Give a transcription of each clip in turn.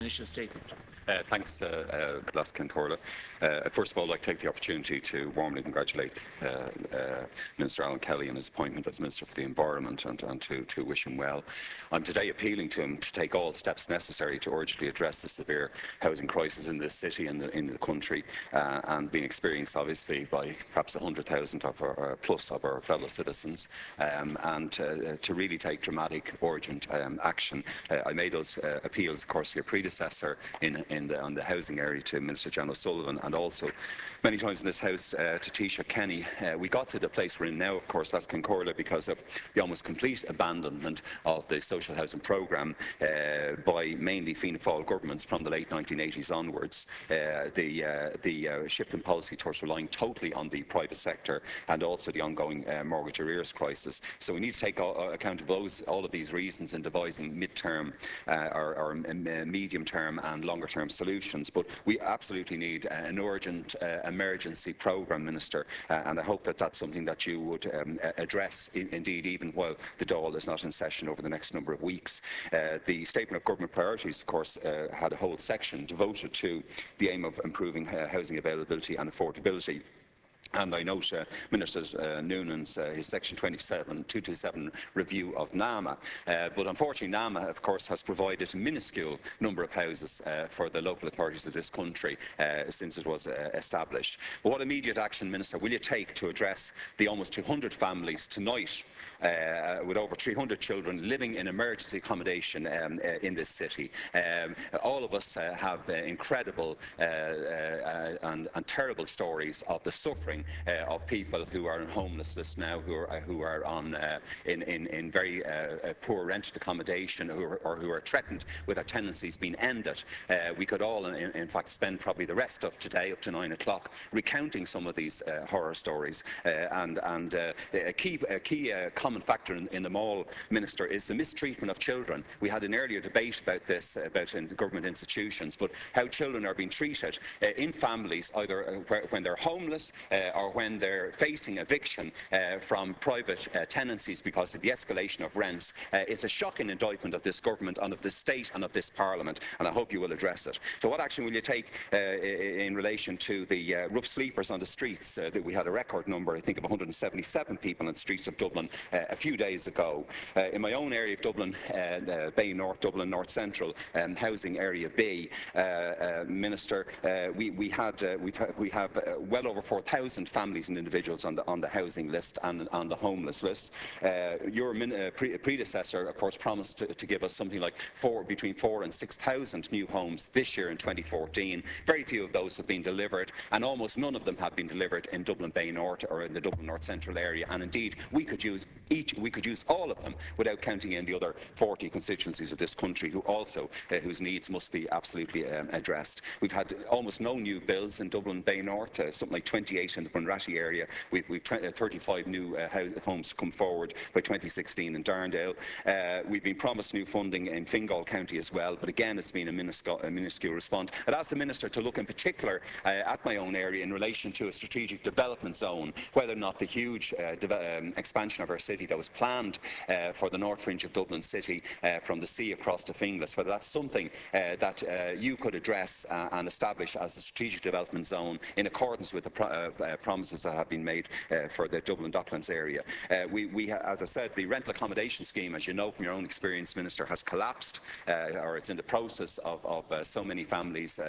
Initial statement. Thanks, Laskin Corla. First of all, I'd like to take the opportunity to warmly congratulate Minister Alan Kelly on his appointment as Minister for the Environment and to wish him well. I'm today appealing to him to take all steps necessary to urgently address the severe housing crisis in this city and in the country, and being experienced obviously by perhaps 100,000 of our, plus of our fellow citizens, and to really take dramatic, urgent action. I made those appeals, of course, to your predecessor on the housing area, to Minister Jan O'Sullivan, and also many times in this House to Taoiseach Kenny. We got to the place we're in now, of course, Laskin Corla, because of the almost complete abandonment of the social housing programme by mainly Fianna Fáil governments from the late 1980s onwards. The shift in policy towards relying totally on the private sector, and also the ongoing mortgage arrears crisis. So we need to take account of all of these reasons in devising mid-term or medium-term and longer-term solutions. But we absolutely need an urgent emergency programme, Minister, and I hope that that's something that you would address, indeed, even while the Dáil is not in session over the next number of weeks. The Statement of Government Priorities, of course, had a whole section devoted to the aim of improving housing availability and affordability. And I note Minister Noonan's his Section 227 review of NAMA. But unfortunately, NAMA, of course, has provided a minuscule number of houses for the local authorities of this country since it was established. But what immediate action, Minister, will you take to address the almost 200 families tonight with over 300 children living in emergency accommodation in this city? All of us have incredible and terrible stories of the suffering of people who are in homelessness now, who are on in very poor rented accommodation, or who are threatened with their tenancies being ended. We could all, in fact, spend probably the rest of today up to 9 o'clock recounting some of these horror stories. And a key common factor in them all, Minister, is the mistreatment of children. We had an earlier debate about this, in government institutions, but how children are being treated in families, either when they're homeless or when they're facing eviction from private tenancies because of the escalation of rents. It's a shocking indictment of this government and of this state and of this parliament, and I hope you will address it. So what action will you take in relation to the rough sleepers on the streets? That we had a record number, I think, of 177 people on the streets of Dublin a few days ago. In my own area of Dublin, Bay North, Dublin North Central, housing area B, Minister, we have well over 4,000 families and individuals on the housing list and on the homeless list. Your predecessor, of course, promised to give us something like between 4,000 and 6,000 new homes this year in 2014. Very few of those have been delivered, and almost none of them have been delivered in Dublin Bay North or in the Dublin North Central area. And indeed, we could use all of them without counting in the other 40 constituencies of this country, whose needs must be absolutely addressed. We've had almost no new builds in Dublin Bay North, something like 28 in the Bunratty area. We've 35 new homes to come forward by 2016 in Darndale. We've been promised new funding in Fingal County as well, but again it's been a minuscule response. I'd ask the Minister to look in particular at my own area in relation to a strategic development zone, whether or not the huge expansion of our city that was planned for the north fringe of Dublin City from the sea across to Finglas, whether that's something that you could address and establish as a strategic development zone in accordance with the promises that have been made for the Dublin Docklands area. As I said, the rental accommodation scheme, as you know from your own experience, Minister, has collapsed, or it's in the process of so many families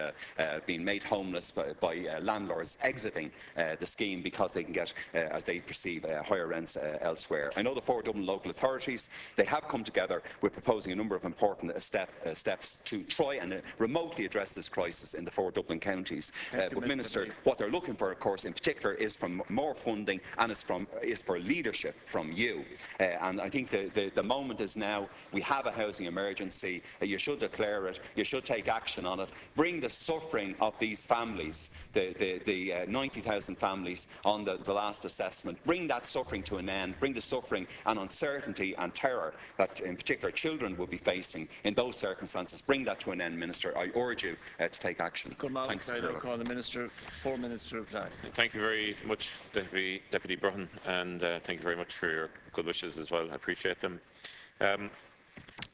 being made homeless by landlords exiting the scheme because they can get, as they perceive, higher rents elsewhere. I know the 4 Dublin local authorities, they have come together with proposing a number of important steps to try and remotely address this crisis in the 4 Dublin counties. But Minister, what they're looking for, of course, in particular, is from more funding, and is for leadership from you. And I think the moment is now. We have a housing emergency. You should declare it. You should take action on it. Bring the suffering of these families, the 90,000 families on the last assessment, bring that suffering to an end. Bring the suffering and uncertainty and terror that, in particular, children will be facing in those circumstances. Bring that to an end, Minister. I urge you to take action. Thanks. I call the Minister 4 minutes to reply. Thank you very much, Deputy Broughan, and thank you very much for your good wishes as well. I appreciate them.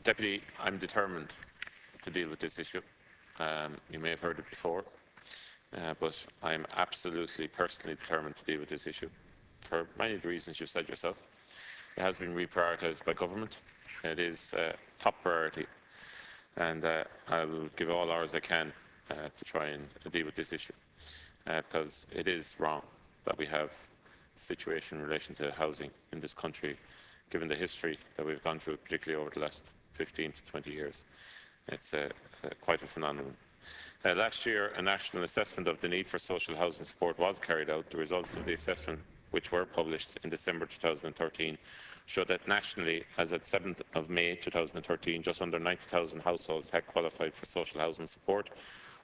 Deputy, I'm determined to deal with this issue. You may have heard it before, but I am absolutely personally determined to deal with this issue for many of the reasons you've said yourself. It has been reprioritised by government. It is top priority, and I will give all hours I can to try and deal with this issue, because it is wrong that we have the situation in relation to housing in this country, given the history that we've gone through, particularly over the last 15 to 20 years. It's quite a phenomenon. Last year, a national assessment of the need for social housing support was carried out. The results of the assessment, which were published in December 2013, showed that nationally, as at 7th of May 2013, just under 90,000 households had qualified for social housing support,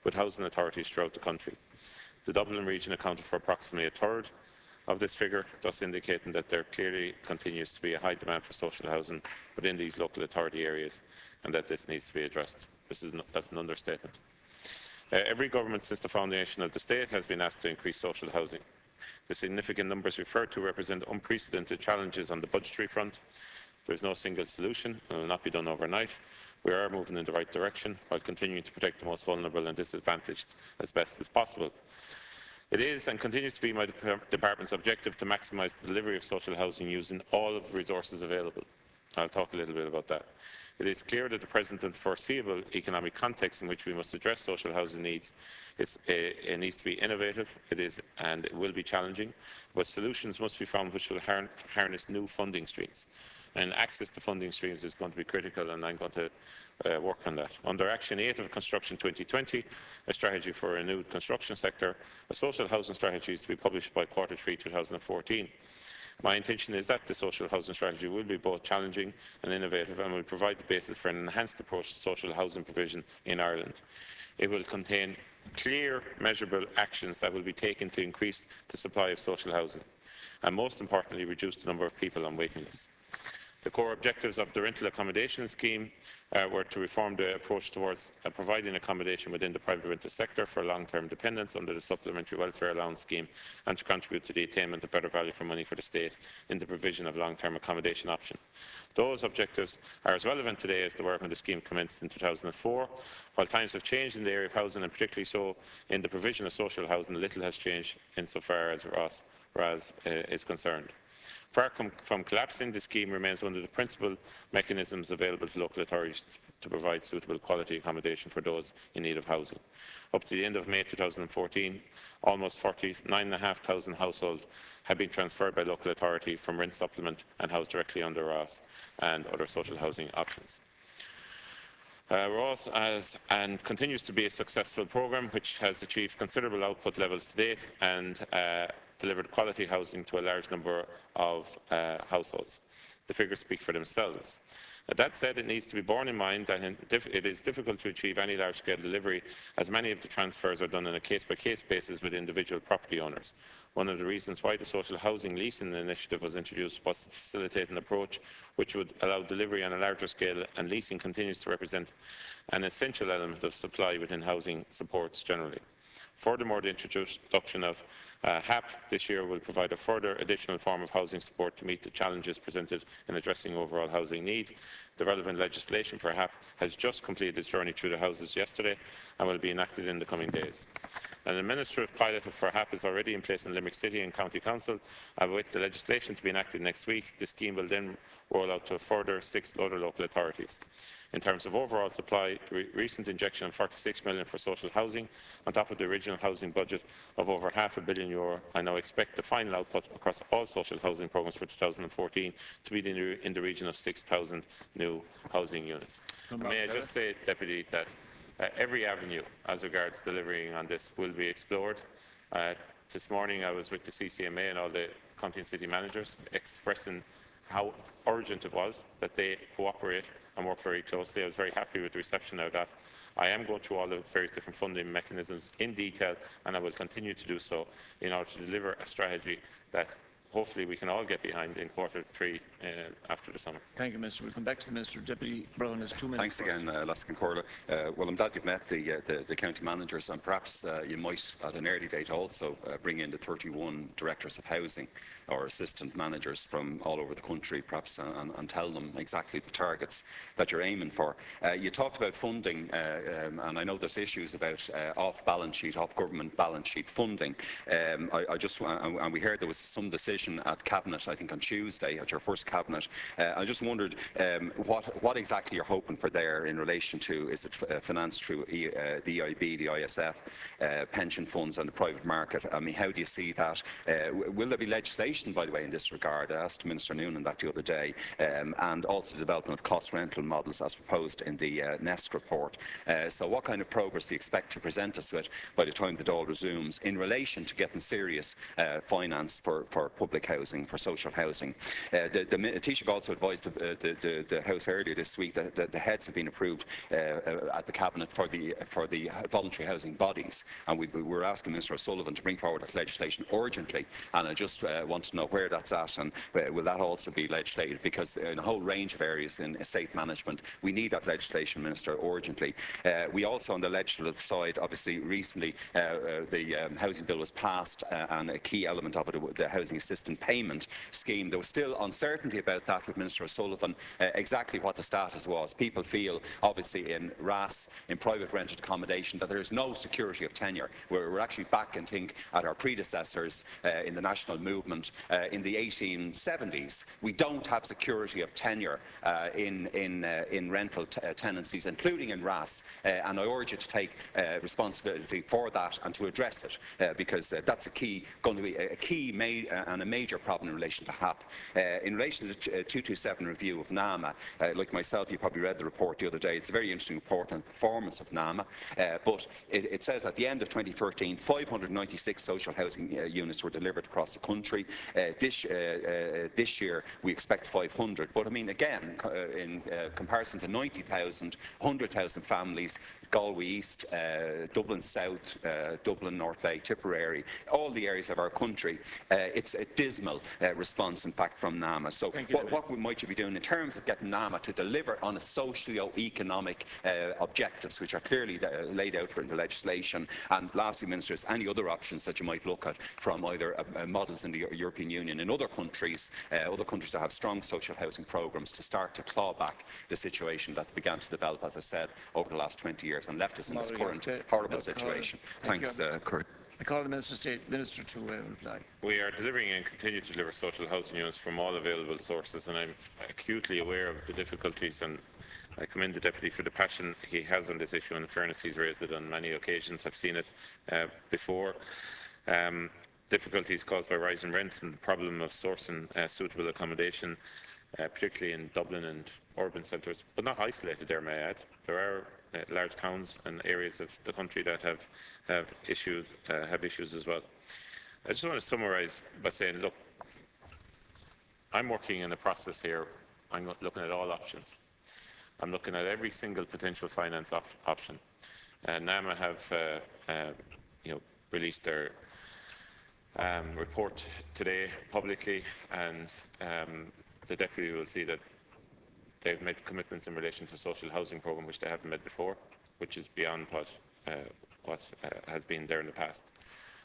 with housing authorities throughout the country. The Dublin region accounted for approximately a third of this figure, thus indicating that there clearly continues to be a high demand for social housing within these local authority areas, and that this needs to be addressed. That's an understatement. Every government since the foundation of the state has been asked to increase social housing. The significant numbers referred to represent unprecedented challenges on the budgetary front. There is no single solution, and it will not be done overnight. We are moving in the right direction while continuing to protect the most vulnerable and disadvantaged as best as possible. It is and continues to be my department's objective to maximise the delivery of social housing using all of the resources available. I'll talk a little bit about that. It is clear that the present and foreseeable economic context in which we must address social housing needs it needs to be innovative. It is and it will be challenging, but solutions must be found which will harness new funding streams. And access to funding streams is going to be critical, and I'm going to work on that. Under Action 8 of Construction 2020, a strategy for a renewed construction sector, a social housing strategy is to be published by Q3 2014. My intention is that the social housing strategy will be both challenging and innovative, and will provide the basis for an enhanced approach to social housing provision in Ireland. It will contain clear, measurable actions that will be taken to increase the supply of social housing, and most importantly, reduce the number of people on waiting lists. The core objectives of the rental accommodation scheme were to reform the approach towards providing accommodation within the private rental sector for long-term dependents under the Supplementary Welfare Allowance Scheme, and to contribute to the attainment of better value for money for the state in the provision of long-term accommodation option. Those objectives are as relevant today as they were when the scheme commenced in 2004. While times have changed in the area of housing, and particularly so in the provision of social housing, little has changed insofar as RAS is concerned. Far from collapsing, the scheme remains one of the principal mechanisms available to local authorities to provide suitable quality accommodation for those in need of housing. Up to the end of May 2014, almost 49,500 households have been transferred by local authority from rent supplement and housed directly under RAS and other social housing options. RAS and continues to be a successful programme which has achieved considerable output levels to date and delivered quality housing to a large number of households. The figures speak for themselves. That said, it needs to be borne in mind that it is difficult to achieve any large-scale delivery, as many of the transfers are done on a case-by-case basis with individual property owners. One of the reasons why the social housing leasing initiative was introduced was to facilitate an approach which would allow delivery on a larger scale, and leasing continues to represent an essential element of supply within housing supports generally. Furthermore, the introduction of HAP this year will provide a further additional form of housing support to meet the challenges presented in addressing overall housing need. The relevant legislation for HAP has just completed its journey through the Houses yesterday and will be enacted in the coming days. An administrative pilot for HAP is already in place in Limerick City and County Council, and with the legislation to be enacted next week, the scheme will then roll out to a further 6 other local authorities. In terms of overall supply, the recent injection of €46 million for social housing, on top of the original housing budget of over €500 million, I now expect the final output across all social housing programmes for 2014 to be in the region of 6,000 new housing units. May I just say, Deputy, that every avenue as regards delivering on this will be explored. This morning I was with the CCMA and all the county and city managers, expressing how urgent it was that they cooperate and work very closely. I was very happy with the reception I got. I am going through all the various different funding mechanisms in detail, and I will continue to do so in order to deliver a strategy that hopefully we can all get behind in Q3 after the summer. Thank you, Minister. We'll come back to the Minister. Deputy Broughan has 2 minutes. Thanks again, Laskin Corla. Well, I'm glad you've met the county managers, and perhaps you might, at an early date, also bring in the 31 directors of housing or assistant managers from all over the country, perhaps, and tell them exactly the targets that you're aiming for. You talked about funding, and I know there's issues about off-balance sheet, off-government balance sheet funding. And we heard there was some decision at Cabinet, I think on Tuesday, at your first Cabinet. I just wondered what exactly you're hoping for there in relation to, is it financed through the EIB, the ISF, pension funds and the private market? I mean, how do you see that? Will there be legislation, by the way, in this regard? I asked Minister Noonan that the other day, and also the development of cost rental models as proposed in the NESC report. So what kind of progress do you expect to present us with by the time the Dáil resumes in relation to getting serious finance for public housing, for social housing? The Taoiseach also advised the House earlier this week that the heads have been approved at the Cabinet for the voluntary housing bodies, and we were asking Minister O'Sullivan to bring forward that legislation urgently, and I just want to know where that's at, and will that also be legislated, because in a whole range of areas in estate management we need that legislation, Minister, urgently. We also, on the legislative side, obviously recently the housing bill was passed, and a key element of it, the housing assistance payment scheme. There was still uncertainty about that with Minister O'Sullivan, exactly what the status was. People feel, obviously, in RAS, in private rented accommodation, that there is no security of tenure. We're actually back, and think, at our predecessors in the national movement in the 1870s. We don't have security of tenure in rental tenancies, including in RAS, and I urge you to take responsibility for that and to address it, because that's going to be a key and a major problem in relation to HAP. In relation to the 227 review of NAMA, like myself, you probably read the report the other day. It's a very interesting report on the performance of NAMA, but it says at the end of 2013, 596 social housing units were delivered across the country. This year we expect 500, but I mean, again, in comparison to 90,000, 100,000 families, Galway East, Dublin South, Dublin North Bay, Tipperary, all the areas of our country, it's a dismal response, in fact, from NAMA. So what might you be doing in terms of getting NAMA to deliver on its socio-economic objectives, which are clearly laid out in the legislation? And lastly, Ministers, any other options that you might look at from either models in the European Union and other countries that have strong social housing programmes, to start to claw back the situation that began to develop, as I said, over the last 20 years and left us in this current horrible situation. Thanks, Kurt. I call the Minister to reply. We are delivering and continue to deliver social housing units from all available sources, and I'm acutely aware of the difficulties, and I commend the Deputy for the passion he has on this issue, and in fairness, he's raised it on many occasions. I've seen it before. Difficulties caused by rising rents and the problem of sourcing suitable accommodation, particularly in Dublin and urban centres, but not isolated there, may I add. There are large towns and areas of the country that have issues as well. I just want to summarise by saying, look, I'm working in a process here. I'm looking at all options. I'm looking at every single potential finance option. NAMA have released their report today publicly, and the Deputy will see that they've made commitments in relation to social housing programme which they haven't made before, which is beyond what has been there in the past.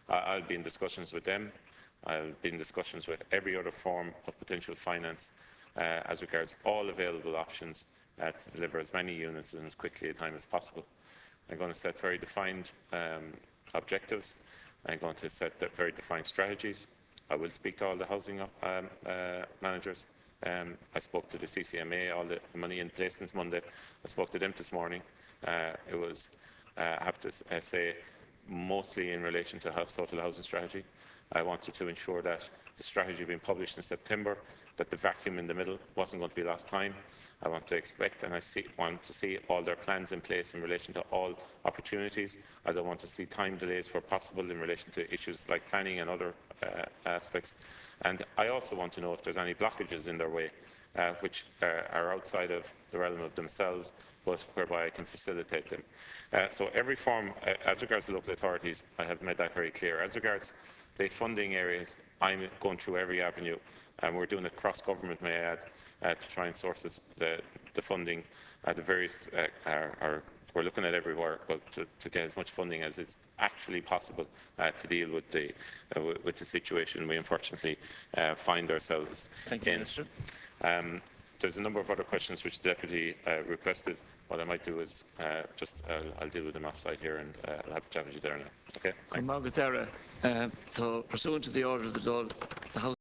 I'll be in discussions with them. I'll be in discussions with every other form of potential finance as regards all available options to deliver as many units in as quickly a time as possible. I'm going to set very defined objectives. I'm going to set very defined strategies. I will speak to all the housing managers. I spoke to the CCMA, all the money in place since Monday. I spoke to them this morning. It was, I have to say, mostly in relation to social housing strategy. I wanted to ensure that the strategy being published in September, that the vacuum in the middle wasn't going to be lost time. I want to expect and want to see all their plans in place in relation to all opportunities. I don't want to see time delays where possible in relation to issues like planning and other aspects. And I also want to know if there's any blockages in their way, which are outside of the realm of themselves, but whereby I can facilitate them. So every form, as regards the local authorities, I have made that very clear. As regards The funding areas, I'm going through every avenue, and we're doing it cross-government, may I add, to try and source the funding. The various, we're looking at everywhere, but to get as much funding as it's actually possible to deal with the situation we unfortunately find ourselves Thank you, in. Minister. There's a number of other questions which the Deputy requested. What I might do is I'll deal with them offside here, and I'll have a chat with you there now. Okay, thanks. Pursuant to the order of the Dáil, the House